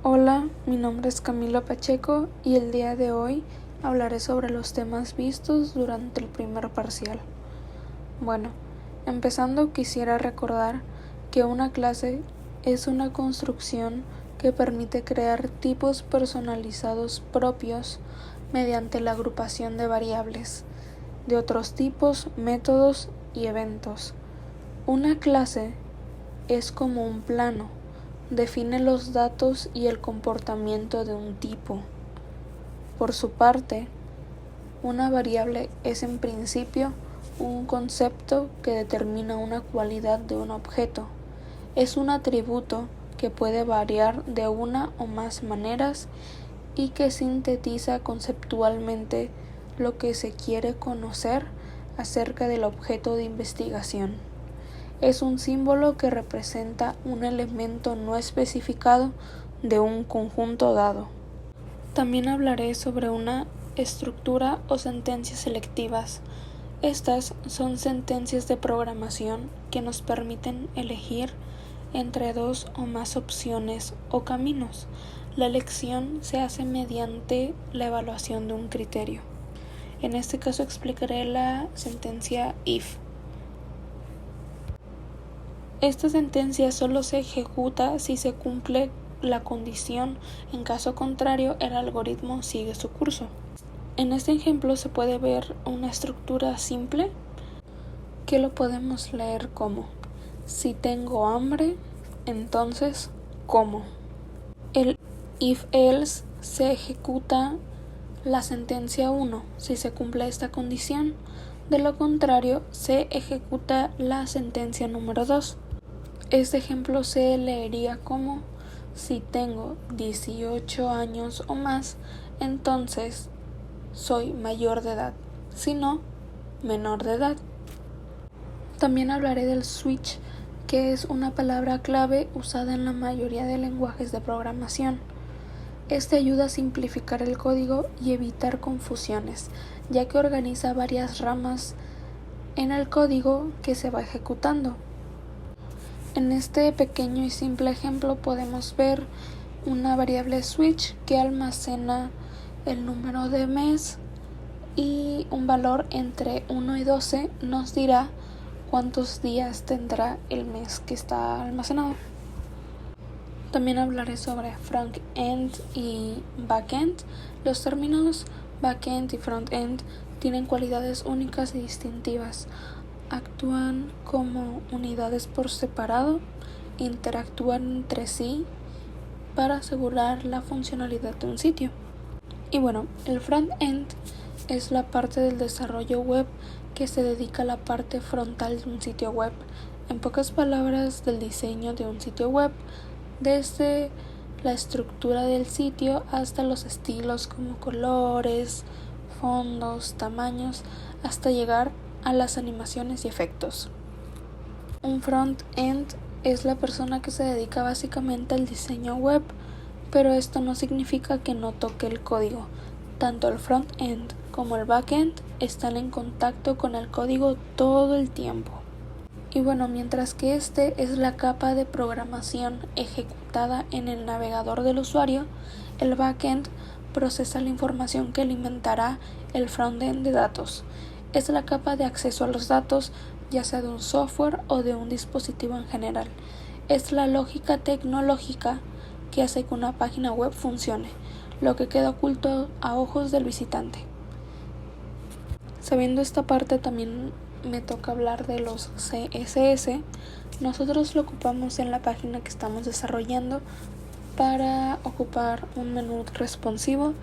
Hola, mi nombre es Camila Pacheco y el día de hoy hablaré sobre los temas vistos durante el primer parcial. Bueno, empezando quisiera recordar que una clase es una construcción que permite crear tipos personalizados propios mediante la agrupación de variables, de otros tipos, métodos y eventos. Una clase es como un plano. Define los datos y el comportamiento de un tipo. Por su parte, una variable es en principio un concepto que determina una cualidad de un objeto. Es un atributo que puede variar de una o más maneras y que sintetiza conceptualmente lo que se quiere conocer acerca del objeto de investigación. Es un símbolo que representa un elemento no especificado de un conjunto dado. También hablaré sobre una estructura o sentencias selectivas. Estas son sentencias de programación que nos permiten elegir entre dos o más opciones o caminos. La elección se hace mediante la evaluación de un criterio. En este caso explicaré la sentencia if. Esta sentencia solo se ejecuta si se cumple la condición, en caso contrario el algoritmo sigue su curso. En este ejemplo se puede ver una estructura simple que lo podemos leer como: si tengo hambre, entonces como. El if-else se ejecuta la sentencia 1 si se cumple esta condición, de lo contrario se ejecuta la sentencia número 2. Este ejemplo se leería como: si tengo 18 años o más, entonces soy mayor de edad, si no, menor de edad. También hablaré del switch, que es una palabra clave usada en la mayoría de lenguajes de programación. Este ayuda a simplificar el código y evitar confusiones, ya que organiza varias ramas en el código que se va ejecutando. En este pequeño y simple ejemplo podemos ver una variable switch que almacena el número de mes y un valor entre 1 y 12 nos dirá cuántos días tendrá el mes que está almacenado. También hablaré sobre front-end y back-end. Los términos back-end y front-end tienen cualidades únicas y distintivas. Actúan como unidades por separado, interactúan entre sí para asegurar la funcionalidad de un sitio. Y bueno, el front-end es la parte del desarrollo web que se dedica a la parte frontal de un sitio web. En pocas palabras, del diseño de un sitio web, desde la estructura del sitio hasta los estilos como colores, fondos, tamaños, hasta llegar a las animaciones y efectos. Un front-end es la persona que se dedica básicamente al diseño web, pero esto no significa que no toque el código. Tanto el front-end como el back-end están en contacto con el código todo el tiempo. Y bueno, mientras que este es la capa de programación ejecutada en el navegador del usuario, el back-end procesa la información que alimentará el front-end de datos. Es la capa de acceso a los datos, ya sea de un software o de un dispositivo en general. Es la lógica tecnológica que hace que una página web funcione, lo que queda oculto a ojos del visitante. Sabiendo esta parte, también me toca hablar de los CSS. Nosotros lo ocupamos en la página que estamos desarrollando para ocupar un menú responsivo.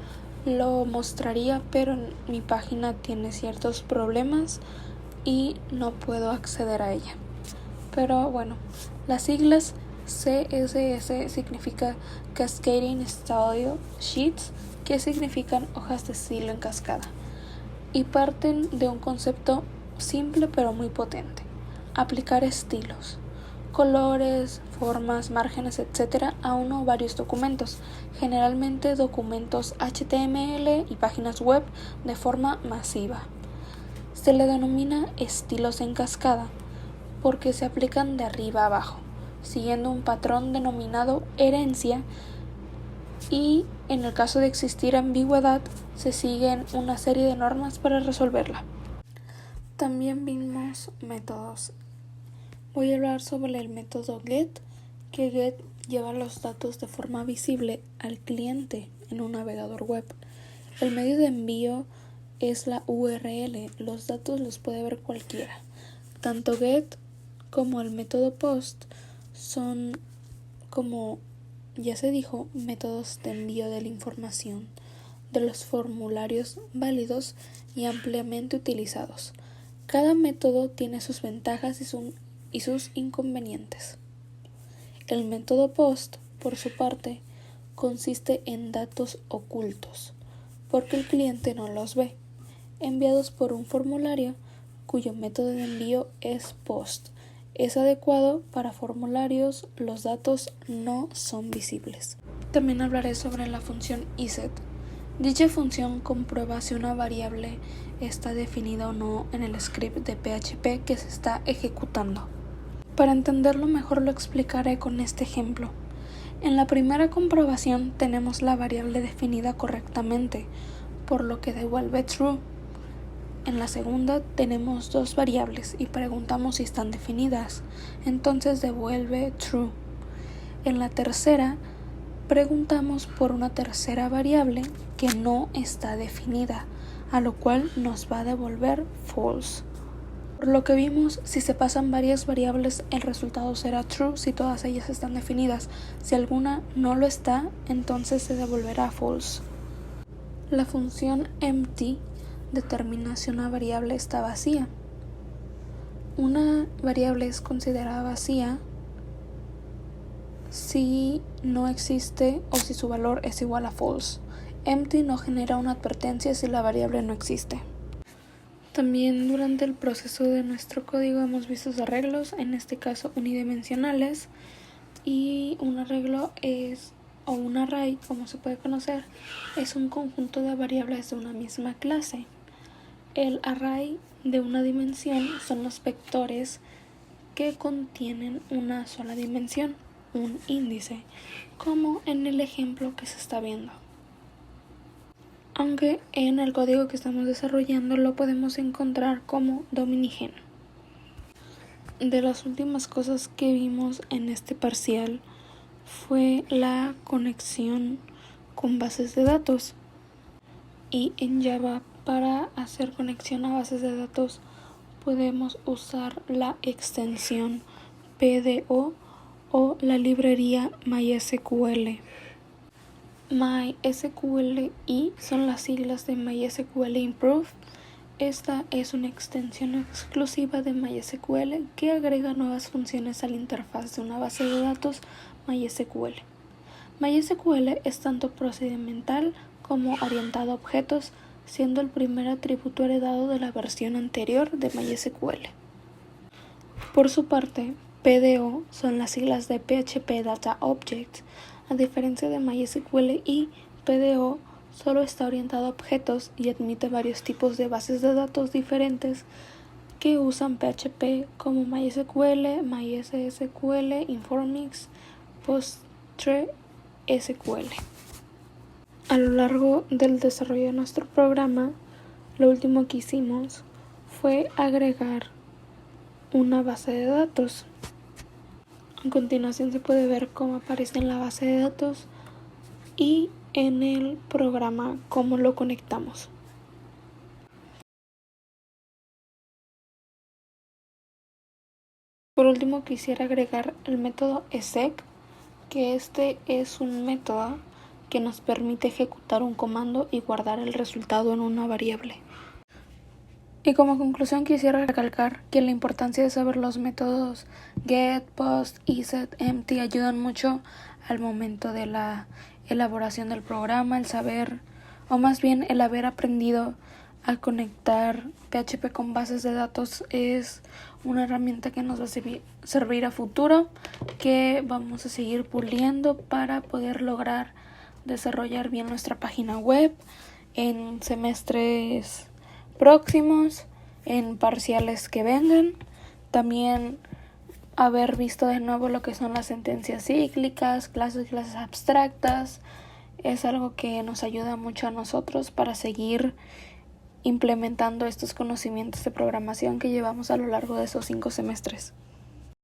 Lo mostraría, pero mi página tiene ciertos problemas y no puedo acceder a ella. Pero bueno, las siglas CSS significa Cascading Style Sheets, que significan hojas de estilo en cascada, y parten de un concepto simple pero muy potente: aplicar estilos, colores, formas, márgenes, etc. a uno o varios documentos, generalmente documentos HTML y páginas web, de forma masiva. Se le denomina estilos en cascada porque se aplican de arriba a abajo, siguiendo un patrón denominado herencia, y en el caso de existir ambigüedad se siguen una serie de normas para resolverla. También vimos métodos. Voy a hablar sobre el método GET, que GET lleva los datos de forma visible al cliente en un navegador web. El medio de envío es la URL, los datos los puede ver cualquiera. Tanto GET como el método POST son, como ya se dijo, métodos de envío de la información de los formularios válidos y ampliamente utilizados. Cada método tiene sus ventajas y sus inconvenientes. El método POST, por su parte, consiste en datos ocultos, porque el cliente no los ve, enviados por un formulario cuyo método de envío es POST. Es adecuado para formularios, los datos no son visibles. También hablaré sobre la función iset. Dicha función comprueba si una variable está definida o no en el script de PHP que se está ejecutando. Para entenderlo mejor lo explicaré con este ejemplo. En la primera comprobación tenemos la variable definida correctamente, por lo que devuelve true. En la segunda tenemos dos variables y preguntamos si están definidas, entonces devuelve true. En la tercera preguntamos por una tercera variable que no está definida, a lo cual nos va a devolver false. Por lo que vimos, si se pasan varias variables, el resultado será true si todas ellas están definidas. Si alguna no lo está, entonces se devolverá false. La función empty determina si una variable está vacía. Una variable es considerada vacía si no existe o si su valor es igual a false. Empty no genera una advertencia si la variable no existe. También durante el proceso de nuestro código hemos visto arreglos, en este caso unidimensionales, y un arreglo o un array, como se puede conocer, es un conjunto de variables de una misma clase. El array de una dimensión son los vectores que contienen una sola dimensión, un índice, como en el ejemplo que se está viendo. Aunque en el código que estamos desarrollando lo podemos encontrar como dominigen. De las últimas cosas que vimos en este parcial fue la conexión con bases de datos. Y en Java, para hacer conexión a bases de datos, podemos usar la extensión PDO o la librería MySQL. MySQL y son las siglas de MySQL Improved. Esta es una extensión exclusiva de MySQL que agrega nuevas funciones a la interfaz de una base de datos MySQL. MySQL es tanto procedimental como orientado a objetos, siendo el primer atributo heredado de la versión anterior de MySQL. Por su parte, PDO son las siglas de PHP Data Object. A diferencia de MySQL y PDO, solo está orientado a objetos y admite varios tipos de bases de datos diferentes que usan PHP como MySQL, MySQL, Informix, PostgreSQL. A lo largo del desarrollo de nuestro programa, lo último que hicimos fue agregar una base de datos. A continuación se puede ver cómo aparece en la base de datos y en el programa cómo lo conectamos. Por último quisiera agregar el método exec, que este es un método que nos permite ejecutar un comando y guardar el resultado en una variable. Y como conclusión quisiera recalcar que la importancia de saber los métodos get, post, iset, empty ayudan mucho al momento de la elaboración del programa, el saber, o más bien el haber aprendido a conectar PHP con bases de datos es una herramienta que nos va a servir a futuro, que vamos a seguir puliendo para poder lograr desarrollar bien nuestra página web en semestres próximos, en parciales que vengan. También haber visto de nuevo lo que son las sentencias cíclicas, clases abstractas es algo que nos ayuda mucho a nosotros para seguir implementando estos conocimientos de programación que llevamos a lo largo de esos 5 semestres.